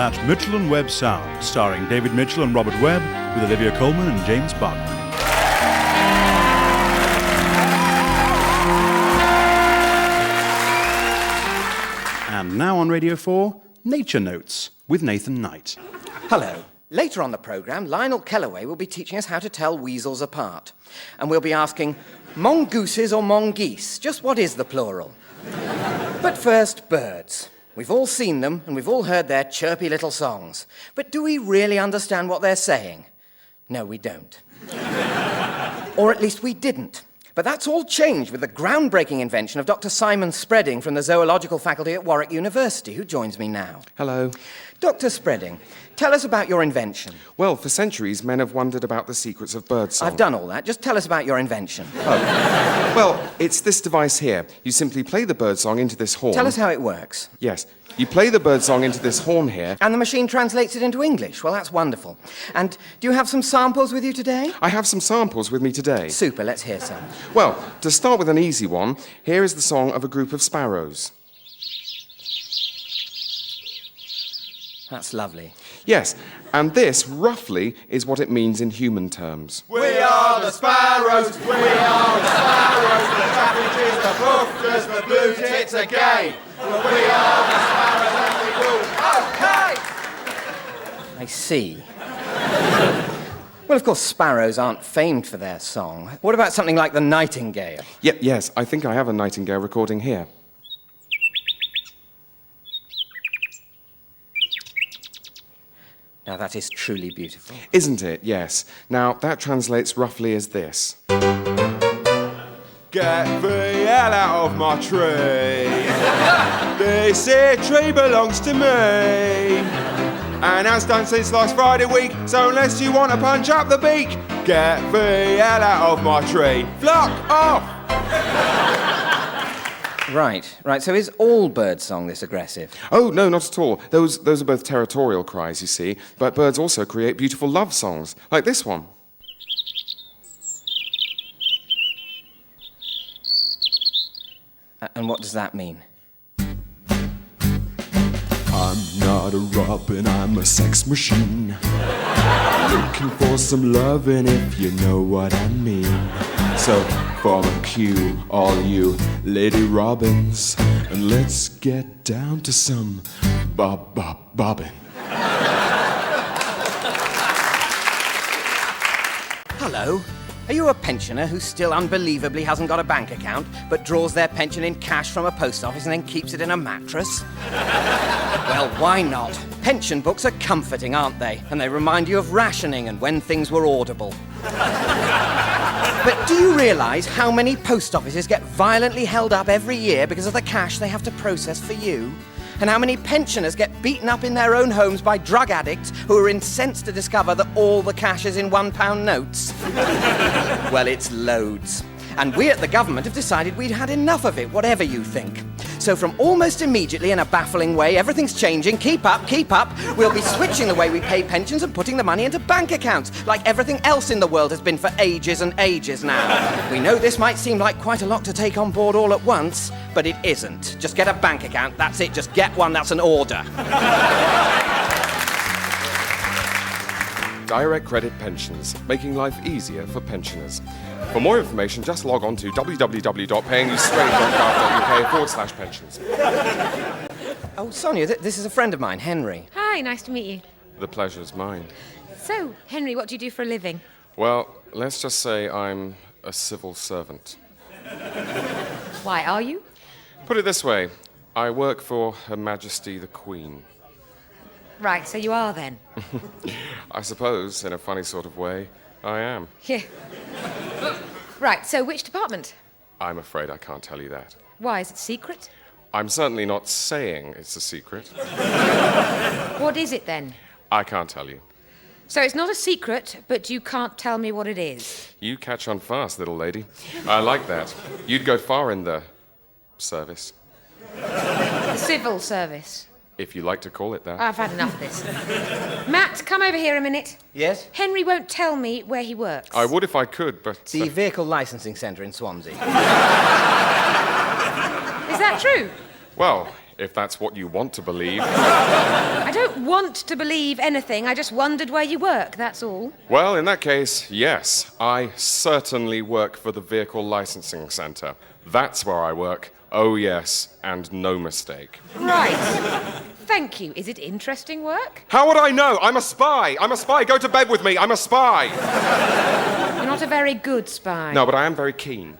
That's Mitchell and Webb Sound, starring David Mitchell and Robert Webb, with Olivia Colman and James Bachman. And now on Radio 4, Nature Notes with Nathan Knight. Hello. Later on the programme, Lionel Kellaway will be teaching us how to tell weasels apart. And we'll be asking, mongooses or mongeese? Just what is the plural? But first, birds. We've all seen them, and we've all heard their chirpy little songs. But do we really understand what they're saying? No, we don't. Or at least we didn't. But that's all changed with the groundbreaking invention of Dr. Simon Spreading from the Zoological Faculty at Warwick University, who joins me now. Hello. Dr. Spreading, tell us about your invention. Well, for centuries, men have wondered about the secrets of birdsong. I've done all that. Just tell us about your invention. Oh. Well, it's this device here. You simply play the birdsong into this horn. Tell us how it works. Yes. You play the birdsong into this horn here. And the machine translates it into English. Well, that's wonderful. And do you have some samples with you today? I have some samples with me today. Super, let's hear some. Well, to start with an easy one, here is the song of a group of sparrows. That's lovely. Yes, and this, roughly, is what it means in human terms. We are the sparrows, we are the sparrows, the cabbages, the buffers, the blue tits again. We are the sparrows and we rule. Okay! I see. Well, of course, sparrows aren't famed for their song. What about something like the nightingale? Yes, I think I have a nightingale recording here. Now, that is truly beautiful. Isn't it? Yes. Now, that translates roughly as this. Get the hell out of my tree. This here tree belongs to me. And has done since last Friday week, so unless you want to punch up the beak, get the hell out of my tree. Flock off! Right. So is all birdsong this aggressive? Oh, no, not at all. Those are both territorial cries, you see. But birds also create beautiful love songs, like this one. And what does that mean? I'm not a robin, I'm a sex machine. Looking for some loving, if you know what I mean. So form a queue, all you lady robins, and let's get down to some bobbing. Hello? Are you a pensioner who still unbelievably hasn't got a bank account, but draws their pension in cash from a post office and then keeps it in a mattress? Well, why not? Pension books are comforting, aren't they? And they remind you of rationing and when things were audible. But do you realise how many post offices get violently held up every year because of the cash they have to process for you? And how many pensioners get beaten up in their own homes by drug addicts who are incensed to discover that all the cash is in £1 notes? Well, it's loads. And we at the government have decided we'd had enough of it, whatever you think. So from almost immediately, in a baffling way, everything's changing. Keep up. We'll be switching the way we pay pensions and putting the money into bank accounts, like everything else in the world has been for ages and ages now. We know this might seem like quite a lot to take on board all at once, but it isn't. Just get a bank account, that's it. Just get one, that's an order. Direct credit pensions, making life easier for pensioners. For more information, just log on to www.payingyoustraight.gov.uk/pensions. Oh, Sonia, this is a friend of mine, Henry. Hi, nice to meet you. The pleasure's mine. So, Henry, what do you do for a living? Well, let's just say I'm a civil servant. Why, are you? Put it this way, I work for Her Majesty the Queen. Right, so you are then. I suppose, in a funny sort of way, I am. Yeah. Right, so which department? I'm afraid I can't tell you that. Why, is it secret? I'm certainly not saying it's a secret. What is it then? I can't tell you. So it's not a secret, but you can't tell me what it is. You catch on fast, little lady. I like that. You'd go far in the service. The civil service. If you like to call it that. I've had enough of this. Matt, come over here a minute. Yes? Henry won't tell me where he works. I would if I could, but... The Vehicle Licensing Centre in Swansea. Is that true? Well, if that's what you want to believe. I don't want to believe anything. I just wondered where you work, that's all. Well, in that case, yes, I certainly work for the Vehicle Licensing Centre. That's where I work. Oh, yes, and no mistake. Right. Thank you. Is it interesting work? How would I know? I'm a spy. I'm a spy. Go to bed with me. I'm a spy. You're not a very good spy. No, but I am very keen.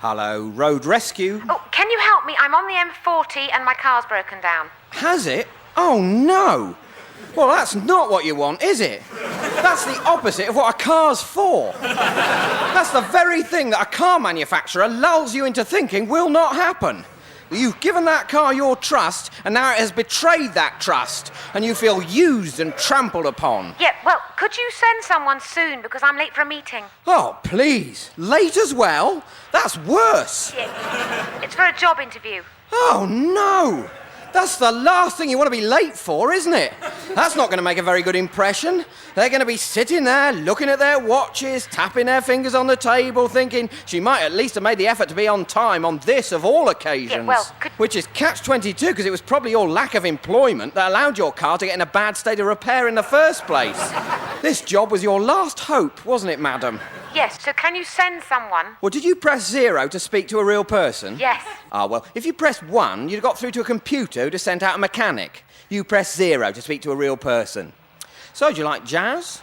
Hello, road rescue. Oh, can you help me? I'm on the M40 and my car's broken down. Has it? Oh, no. Well, that's not what you want, is it? That's the opposite of what a car's for. That's the very thing that a car manufacturer lulls you into thinking will not happen. You've given that car your trust, and now it has betrayed that trust, and you feel used and trampled upon. Yeah, well, could you send someone soon because I'm late for a meeting? Oh, please. Late as well? That's worse. Yeah. It's for a job interview. Oh, no. That's the last thing you want to be late for, isn't it? That's not going to make a very good impression. They're going to be sitting there, looking at their watches, tapping their fingers on the table, thinking she might at least have made the effort to be on time on this of all occasions. Yeah, well, Which is catch-22, because it was probably your lack of employment that allowed your car to get in a bad state of repair in the first place. This job was your last hope, wasn't it, madam? Yes, so can you send someone? Well, did you press 0 to speak to a real person? Yes. Ah, well, if you pressed 1, you'd have got through to a computer who'd have sent out a mechanic. You press 0 to speak to a real person. So, do you like jazz?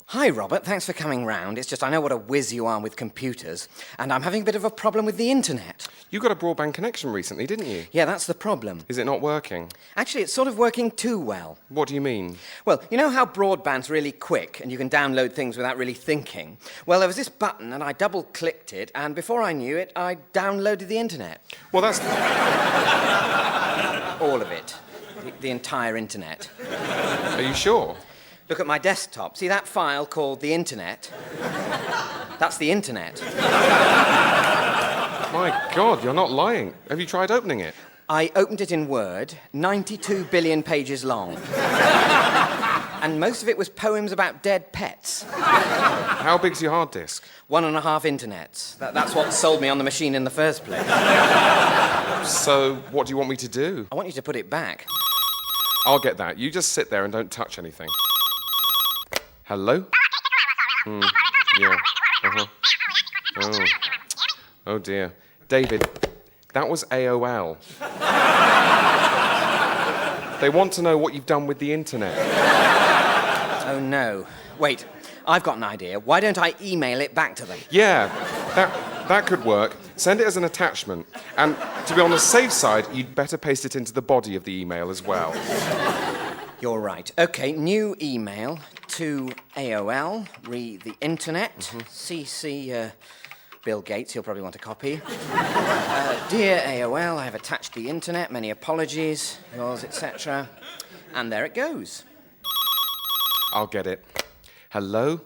Hi, Robert. Thanks for coming round. It's just I know what a whiz you are with computers, and I'm having a bit of a problem with the internet. You got a broadband connection recently, didn't you? Yeah, that's the problem. Is it not working? Actually, it's sort of working too well. What do you mean? Well, you know how broadband's really quick and you can download things without really thinking? Well, there was this button and I double-clicked it, and before I knew it, I downloaded the internet. Well, that's... All of it. The entire internet. Are you sure? Look at my desktop. See that file called the internet? That's the internet. My God, you're not lying. Have you tried opening it? I opened it in Word, 92 billion pages long. And most of it was poems about dead pets. How big's your hard disk? 1.5 internets. That's what sold me on the machine in the first place. So, what do you want me to do? I want you to put it back. I'll get that. You just sit there and don't touch anything. Hello? Yeah. Uh-huh. Oh. Oh, dear. David, that was AOL. They want to know what you've done with the internet. Oh, no. Wait, I've got an idea. Why don't I email it back to them? Yeah, that could work. Send it as an attachment. And to be on the safe side, you'd better paste it into the body of the email as well. You're right. OK, new email to AOL, re the internet, CC Bill Gates, he'll probably want a copy. Dear AOL, I have attached the internet, many apologies, yours, etc. And there it goes. I'll get it. Hello?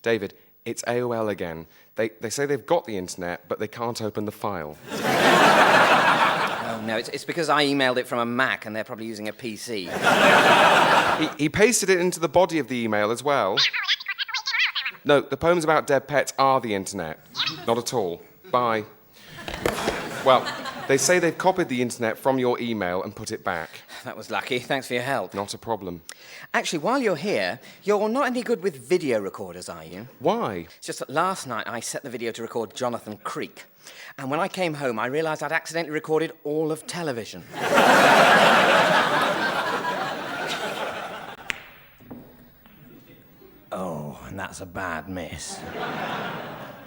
David, it's AOL again. They say they've got the internet, but they can't open the file. Oh, no, it's because I emailed it from a Mac and they're probably using a PC. He pasted it into the body of the email as well. No, the poems about dead pets are the internet. Not at all. Bye. Well, they say they've copied the internet from your email and put it back. That was lucky. Thanks for your help. Not a problem. Actually, while you're here, you're not any good with video recorders, are you? Why? It's just that last night I set the video to record Jonathan Creek. And when I came home, I realised I'd accidentally recorded all of television. Oh, and that's a bad miss.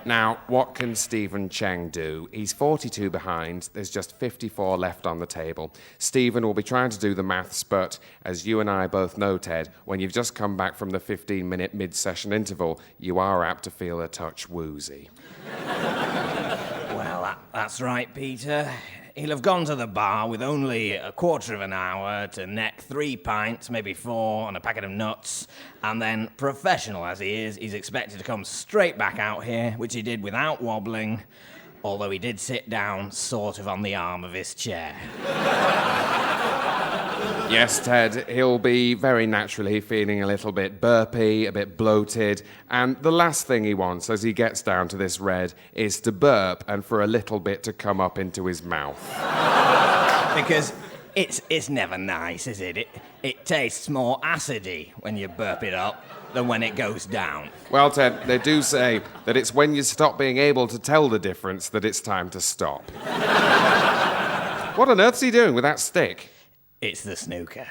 Now, what can Stephen Cheng do? He's 42 behind. There's just 54 left on the table. Stephen will be trying to do the maths, but as you and I both know, Ted, when you've just come back from the 15-minute mid-session interval, you are apt to feel a touch woozy. Well, that's right, Peter. He'll have gone to the bar with only a quarter of an hour to neck 3 pints, maybe 4, and a packet of nuts. And then, professional as he is, he's expected to come straight back out here, which he did without wobbling, although he did sit down sort of on the arm of his chair. Yes, Ted, he'll be very naturally feeling a little bit burpy, a bit bloated, and the last thing he wants as he gets down to this red is to burp and for a little bit to come up into his mouth. Because it's never nice, is it? It tastes more acidy when you burp it up than when it goes down. Well, Ted, they do say that it's when you stop being able to tell the difference that it's time to stop. What on earth's he doing with that stick? It's the snooker.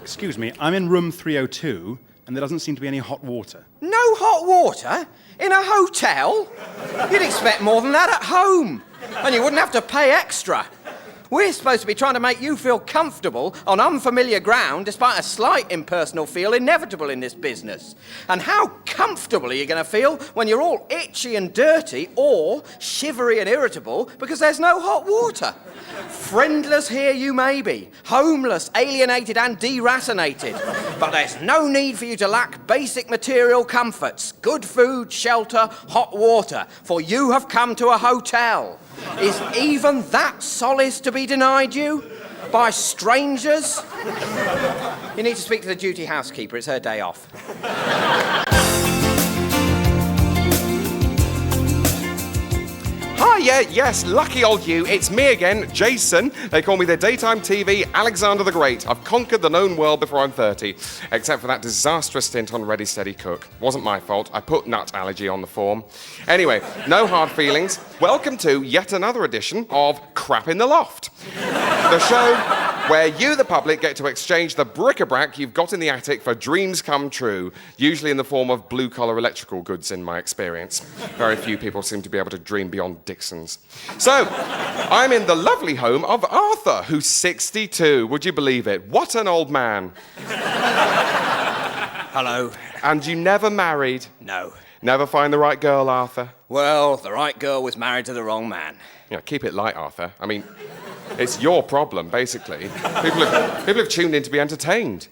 Excuse me, I'm in room 302, and there doesn't seem to be any hot water. No hot water? In a hotel? You'd expect more than that at home. And you wouldn't have to pay extra. We're supposed to be trying to make you feel comfortable on unfamiliar ground despite a slight impersonal feel inevitable in this business. And how comfortable are you going to feel when you're all itchy and dirty or shivery and irritable because there's no hot water? Friendless here you may be, homeless, alienated and deracinated, but there's no need for you to lack basic material comforts, good food, shelter, hot water, for you have come to a hotel. Is even that solace to be denied you? By strangers? You need to speak to the duty housekeeper, it's her day off. Hi, yes, lucky old you. It's me again, Jason. They call me the daytime TV Alexander the Great. I've conquered the known world before I'm 30, except for that disastrous stint on Ready, Steady, Cook. Wasn't my fault. I put nut allergy on the form. Anyway, no hard feelings. Welcome to yet another edition of Crap in the Loft, the show where you, the public, get to exchange the bric-a-brac you've got in the attic for dreams come true, usually in the form of blue-collar electrical goods, in my experience. Very few people seem to be able to dream beyond Dixon's. So, I'm in the lovely home of Arthur, who's 62. Would you believe it? What an old man. Hello. And you never married? No. Never find the right girl, Arthur? Well, the right girl was married to the wrong man. You know, keep it light, Arthur. I mean, it's your problem, basically. People have tuned in to be entertained.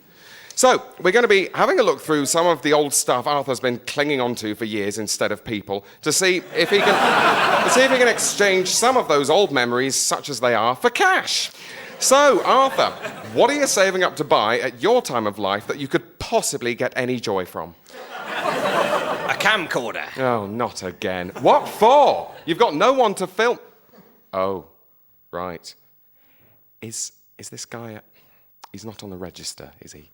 So, we're going to be having a look through some of the old stuff Arthur's been clinging onto for years instead of people to see if he can exchange some of those old memories, such as they are, for cash. So, Arthur, what are you saving up to buy at your time of life that you could possibly get any joy from? A camcorder. Oh, not again. What for? You've got no one to film. Oh, right. Is this guy... He's not on the register, is he?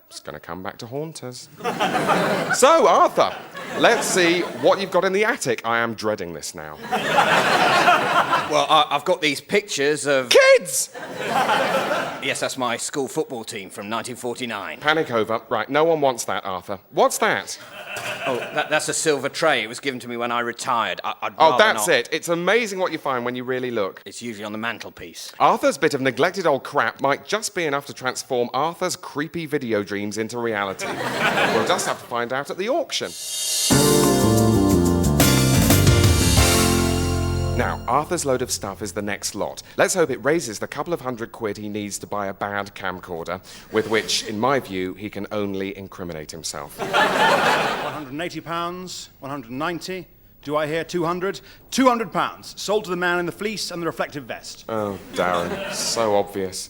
It's going to come back to haunt us. So, Arthur, let's see what you've got in the attic. I am dreading this now. Well, I've got these pictures of... Kids! Yes, that's my school football team from 1949. Panic over. Right, no one wants that, Arthur. What's that? Oh, that's a silver tray. It was given to me when I retired. Oh, that's it. It's amazing what you find when you really look. It's usually on the mantelpiece. Arthur's bit of neglected old crap might just be enough to transform Arthur's creepy video dreams into reality. We'll just have to find out at the auction. Now, Arthur's load of stuff is the next lot. Let's hope it raises the couple of £100 he needs to buy a bad camcorder, with which, in my view, he can only incriminate himself. £180, 190. Do I hear 200? £200, sold to the man in the fleece and the reflective vest. Oh, Darren, so obvious.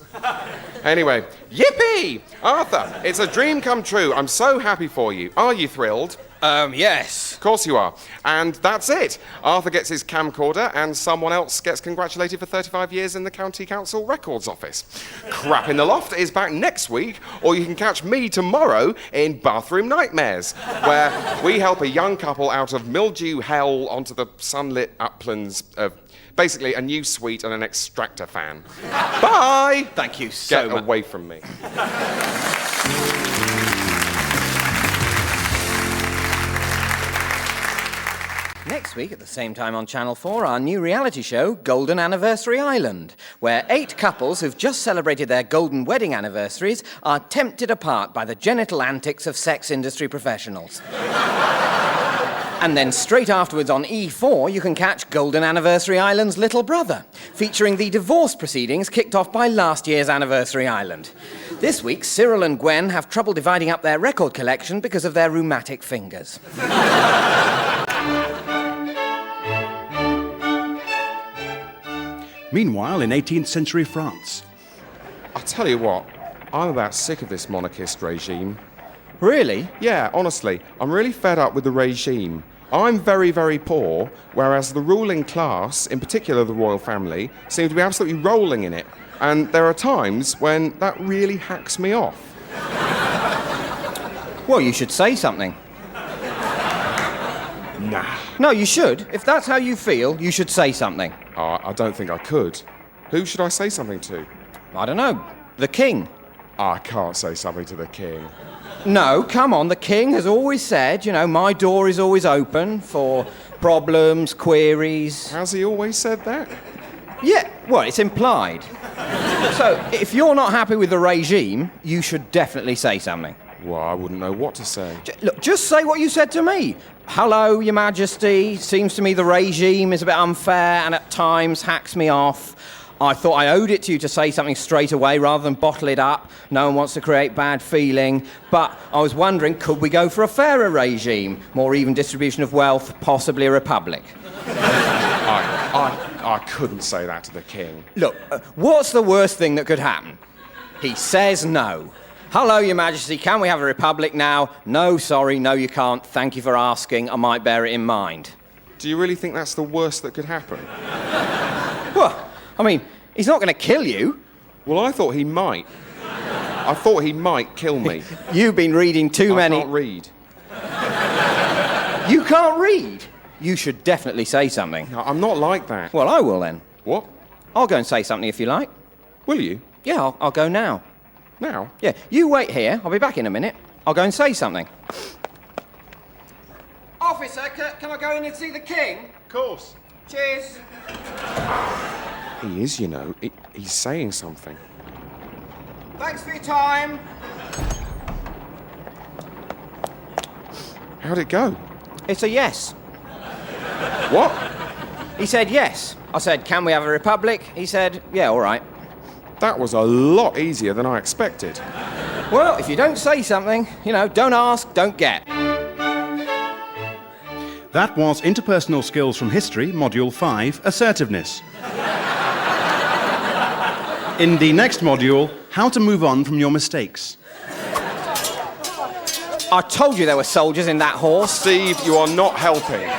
Anyway, yippee! Arthur, it's a dream come true. I'm so happy for you. Are you thrilled? Yes. Of course you are. And that's it. Arthur gets his camcorder and someone else gets congratulated for 35 years in the County Council Records Office. Crap in the Loft is back next week, or you can catch me tomorrow in Bathroom Nightmares, where we help a young couple out of mildew hell onto the sunlit uplands of basically a new suite and an extractor fan. Bye! Thank you so much. Get away from me. Next week, at the same time on Channel 4, our new reality show, Golden Anniversary Island, where 8 couples who've just celebrated their golden wedding anniversaries are tempted apart by the genital antics of sex industry professionals. And then straight afterwards on E4, you can catch Golden Anniversary Island's little brother, featuring the divorce proceedings kicked off by last year's Anniversary Island. This week, Cyril and Gwen have trouble dividing up their record collection because of their rheumatic fingers. Meanwhile, in 18th century France. tell you what, I'm about sick of this monarchist regime. Really? Yeah, honestly, I'm really fed up with the regime. I'm very, very poor, whereas the ruling class, in particular the royal family, seem to be absolutely rolling in it. And there are times when that really hacks me off. Well, you should say something. Nah. No, you should. If that's how you feel, you should say something. I don't think I could. Who should I say something to? I don't know. The king. I can't say something to the king. No, come on. The king has always said, my door is always open for problems, queries. Has he always said that? Yeah, well, it's implied. So, if you're not happy with the regime, you should definitely say something. Well, I wouldn't know what to say. Look, just say what you said to me. Hello, Your Majesty. Seems to me the regime is a bit unfair and at times hacks me off. I thought I owed it to you to say something straight away rather than bottle it up. No one wants to create bad feeling. But I was wondering, could we go for a fairer regime? More even distribution of wealth, possibly a republic. I couldn't say that to the king. Look, what's the worst thing that could happen? He says no. Hello, Your Majesty, can we have a republic now? No, sorry, no you can't. Thank you for asking. I might bear it in mind. Do you really think that's the worst that could happen? Well, I mean, he's not going to kill you. Well, I thought he might. I thought he might kill me. You've been reading too many... I can't read. You can't read? You should definitely say something. No, I'm not like that. Well, I will then. What? I'll go and say something if you like. Will you? Yeah, I'll go now. Now? Yeah, you wait here. I'll be back in a minute. I'll go and say something. Officer, can I go in and see the king? Of course. Cheers. He is, He's saying something. Thanks for your time. How'd it go? It's a yes. What? He said yes. I said, can we have a republic? He said, yeah, all right. That was a lot easier than I expected. Well, if you don't say something, don't ask, don't get. That was Interpersonal Skills from History, Module 5, Assertiveness. In the next module, How to Move On from Your Mistakes. I told you there were soldiers in that horse. Steve, you are not helping.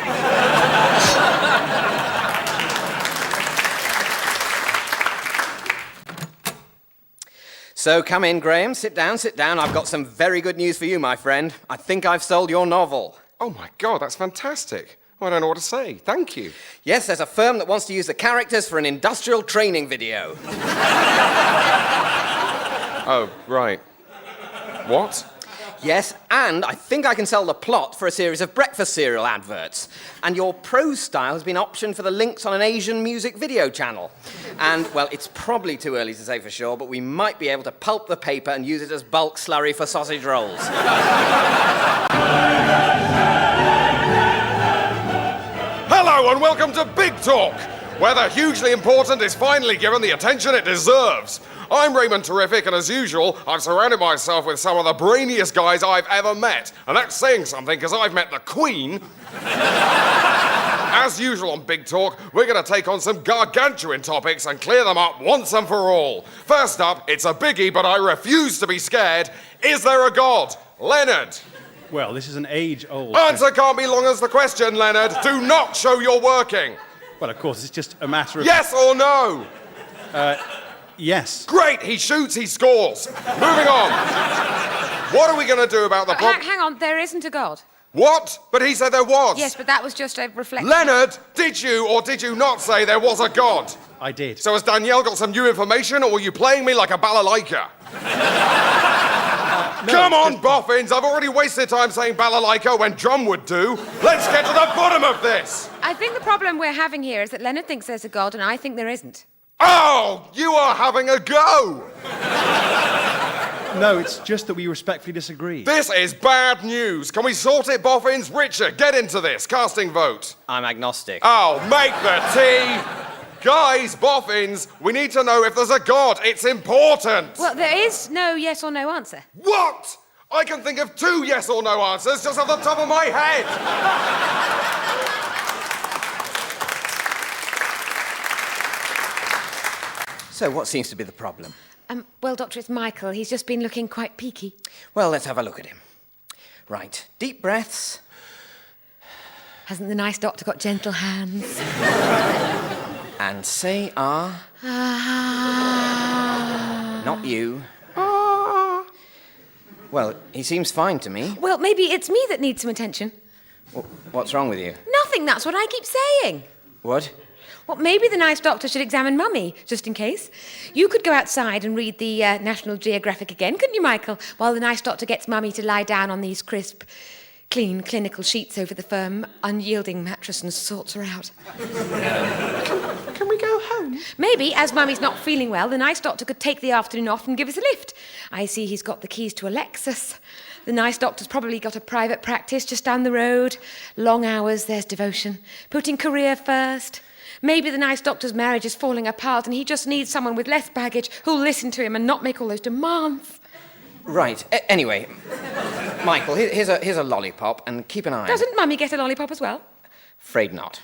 So come in, Graham. Sit down, sit down. I've got some very good news for you, my friend. I think I've sold your novel. Oh my God, that's fantastic. I don't know what to say. Thank you. Yes, there's a firm that wants to use the characters for an industrial training video. Oh, right. What? Yes, and I think I can sell the plot for a series of breakfast cereal adverts. And your prose style has been optioned for the links on an Asian music video channel. And, well, it's probably too early to say for sure, but we might be able to pulp the paper and use it as bulk slurry for sausage rolls. Hello and welcome to Big Talk, where the hugely important is finally given the attention it deserves. I'm Raymond Terrific, and as usual, I've surrounded myself with some of the brainiest guys I've ever met. And that's saying something, because I've met the Queen. As usual on Big Talk, we're going to take on some gargantuan topics and clear them up once and for all. First up, it's a biggie, but I refuse to be scared. Is there a God? Leonard. Well, this is an age-old... Answer can't be long as the question, Leonard. Do not show you're working. Well, of course, it's just a matter of... Yes or no? Yes. Great, he shoots, he scores. Moving on. What are we going to do about the problem? Hang on, there isn't a God. What? But he said there was. Yes, but that was just a reflection. Leonard, did you or did you not say there was a God? I did. So has Danielle got some new information, or were you playing me like a balalaika? Come on, boffins, I've already wasted time saying balalaika when drum would do. Let's get to the bottom of this. I think the problem we're having here is that Leonard thinks there's a God and I think there isn't. Oh, you are having a go. No, it's just that we respectfully disagree. This is bad news. Can we sort it, boffins? Richard, get into this. Casting vote. I'm agnostic. Oh, make the tea. Guys, boffins, we need to know if there's a God. It's important. Well, there is no yes or no answer. What? I can think of 2 yes or no answers just off the top of my head. So what seems to be the problem? Well, Doctor, it's Michael. He's just been looking quite peaky. Well, let's have a look at him. Right, deep breaths. Hasn't the nice doctor got gentle hands? And say Not you. Well, he seems fine to me. Well, maybe it's me that needs some attention. What's wrong with you? Nothing, that's what I keep saying. What? Well, maybe the nice doctor should examine Mummy, just in case. You could go outside and read the National Geographic again, couldn't you, Michael? While the nice doctor gets Mummy to lie down on these crisp, clean, clinical sheets over the firm, unyielding mattress and sorts her out. Can we go home? Maybe, as Mummy's not feeling well, the nice doctor could take the afternoon off and give us a lift. I see he's got the keys to a Lexus. The nice doctor's probably got a private practice just down the road. Long hours, there's devotion. Putting career first. Maybe the nice doctor's marriage is falling apart and he just needs someone with less baggage who'll listen to him and not make all those demands. Right, anyway, Michael, here's a lollipop, and keep an eye on it. Doesn't Mummy get a lollipop as well? Afraid not.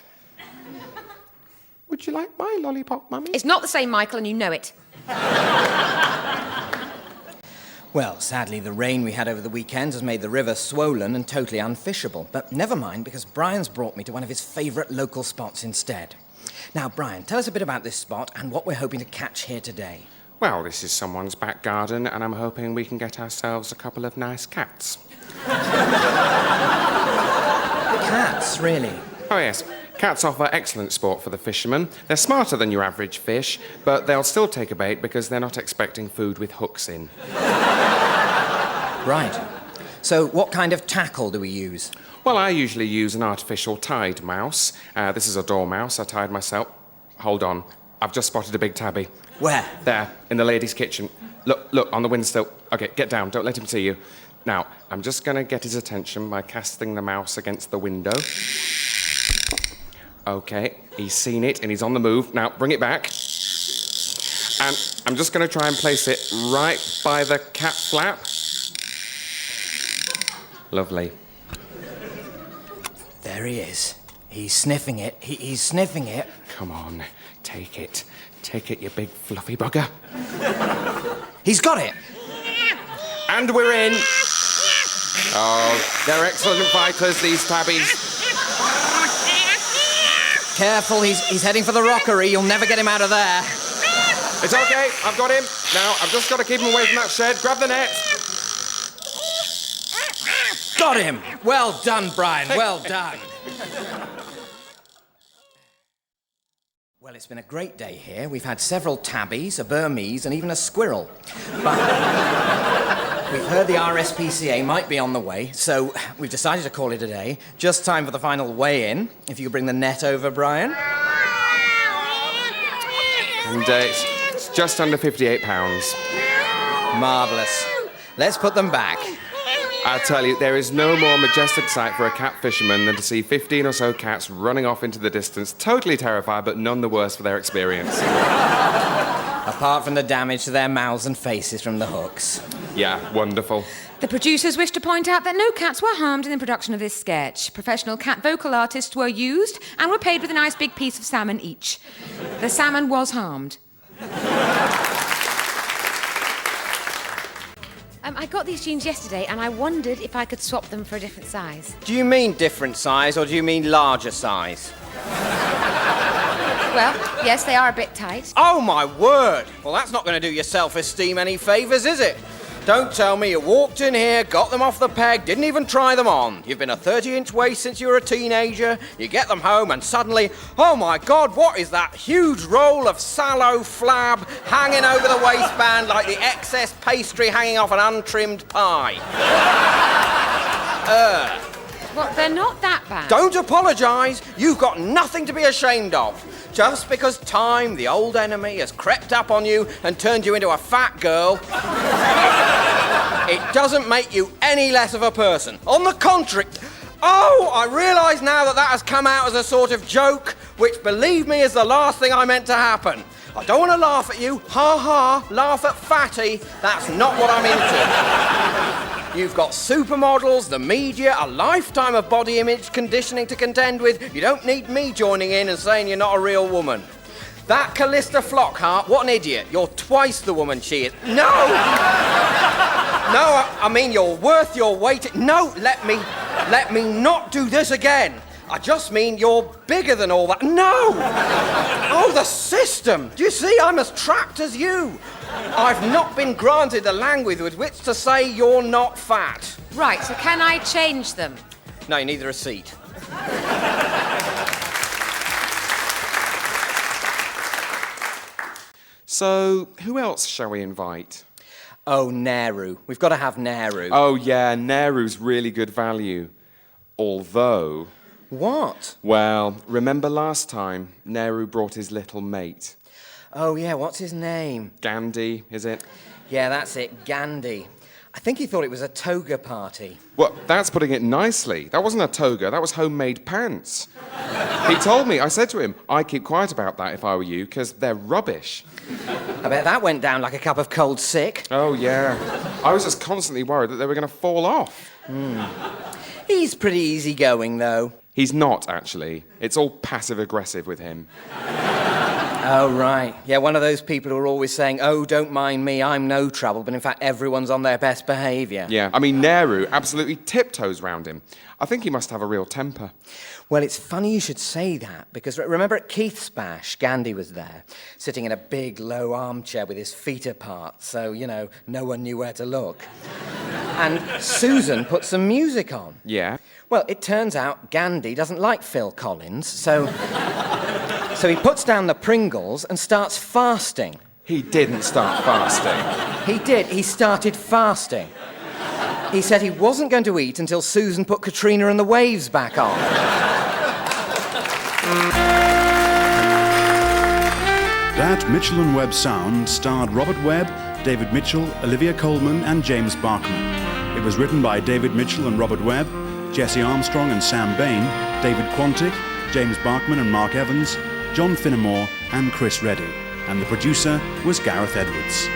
Would you like my lollipop, Mummy? It's not the same, Michael, and you know it. Well, sadly, the rain we had over the weekend has made the river swollen and totally unfishable. But never mind, because Brian's brought me to one of his favourite local spots instead. Now, Brian, tell us a bit about this spot and what we're hoping to catch here today. Well, this is someone's back garden, and I'm hoping we can get ourselves a couple of nice cats. Cats, really? Oh, yes. Cats offer excellent sport for the fishermen. They're smarter than your average fish, but they'll still take a bait because they're not expecting food with hooks in. Right. So what kind of tackle do we use? Well, I usually use an artificial tide mouse. This is a dormouse I tied myself. Hold on. I've just spotted a big tabby. Where? There, in the ladies' kitchen. Look, on the windowsill. OK, get down. Don't let him see you. Now, I'm just going to get his attention by casting the mouse against the window. OK, he's seen it and he's on the move. Now, bring it back. And I'm just going to try and place it right by the cat flap. Lovely. There he is. He's sniffing it. He's sniffing it. Come on, take it. Take it, you big fluffy bugger. He's got it. And we're in. Oh, they're excellent fighters, these tabbies. Careful, he's heading for the rockery. You'll never get him out of there. It's OK, I've got him. Now, I've just got to keep him away from that shed. Grab the net. Got him. Well done, Brian. Well done. Well, it's been a great day here. We've had several tabbies, a Burmese, and even a squirrel. But we've heard the RSPCA might be on the way, so we've decided to call it a day. Just time for the final weigh-in. If you could bring the net over, Brian. And it's just under £58. Marvellous. Let's put them back. I tell you, there is no more majestic sight for a cat fisherman than to see 15 or so cats running off into the distance, totally terrified, but none the worse for their experience. Apart from the damage to their mouths and faces from the hooks. Yeah, wonderful. The producers wish to point out that no cats were harmed in the production of this sketch. Professional cat vocal artists were used and were paid with a nice big piece of salmon each. The salmon was harmed. I got these jeans yesterday and I wondered if I could swap them for a different size. Do you mean different size or do you mean larger size? Well, yes, they are a bit tight. Oh, my word! Well, that's not going to do your self-esteem any favours, is it? Don't tell me you walked in here, got them off the peg, didn't even try them on. You've been a 30-inch waist since you were a teenager. You get them home and suddenly, oh my God, what is that huge roll of sallow flab hanging over the waistband like the excess pastry hanging off an untrimmed pie? Well, they're not that bad. Don't apologise. You've got nothing to be ashamed of. Just because time, the old enemy, has crept up on you and turned you into a fat girl, it doesn't make you any less of a person. On the contrary... Oh, I realise now that has come out as a sort of joke, which, believe me, is the last thing I meant to happen. I don't want to laugh at you. Ha ha, laugh at Fatty. That's not what I'm into. You've got supermodels, the media, a lifetime of body image conditioning to contend with. You don't need me joining in and saying you're not a real woman. That Callista Flockhart, what an idiot. You're twice the woman she is. No! No, I mean, you're worth your weight. No, let me not do this again. I just mean you're bigger than all that. No! Oh, the system. Do you see? I'm as trapped as you. I've not been granted the language with which to say you're not fat. Right, so can I change them? No, you need a receipt. So, who else shall we invite? Oh, Nehru. We've got to have Nehru. Oh, yeah, Nehru's really good value. Although... What? Well, remember last time Nehru brought his little mate? Oh, yeah, what's his name? Gandhi, is it? Yeah, that's it, Gandhi. I think he thought it was a toga party. Well, that's putting it nicely. That wasn't a toga, that was homemade pants. He told me, I said to him, I'd keep quiet about that if I were you, because they're rubbish. I bet that went down like a cup of cold sick. Oh, yeah. I was just constantly worried that they were going to fall off. He's pretty easygoing, though. He's not, actually. It's all passive-aggressive with him. Oh, right. Yeah, one of those people who are always saying, oh, don't mind me, I'm no trouble, but in fact everyone's on their best behaviour. Yeah, I mean, Nehru absolutely tiptoes round him. I think he must have a real temper. Well, it's funny you should say that, because remember at Keith's bash, Gandhi was there, sitting in a big, low armchair with his feet apart, so, no one knew where to look. And Susan put some music on. Yeah? Well, it turns out Gandhi doesn't like Phil Collins, so he puts down the Pringles and starts fasting. He didn't start fasting. He did. He started fasting. He said he wasn't going to eat until Susan put Katrina and the Waves back on. That Mitchell and Webb sound starred Robert Webb, David Mitchell, Olivia Colman, and James Barkman. It was written by David Mitchell and Robert Webb, Jesse Armstrong and Sam Bain, David Quantick, James Barkman and Mark Evans, John Finnemore, and Chris Reddy. And the producer was Gareth Edwards.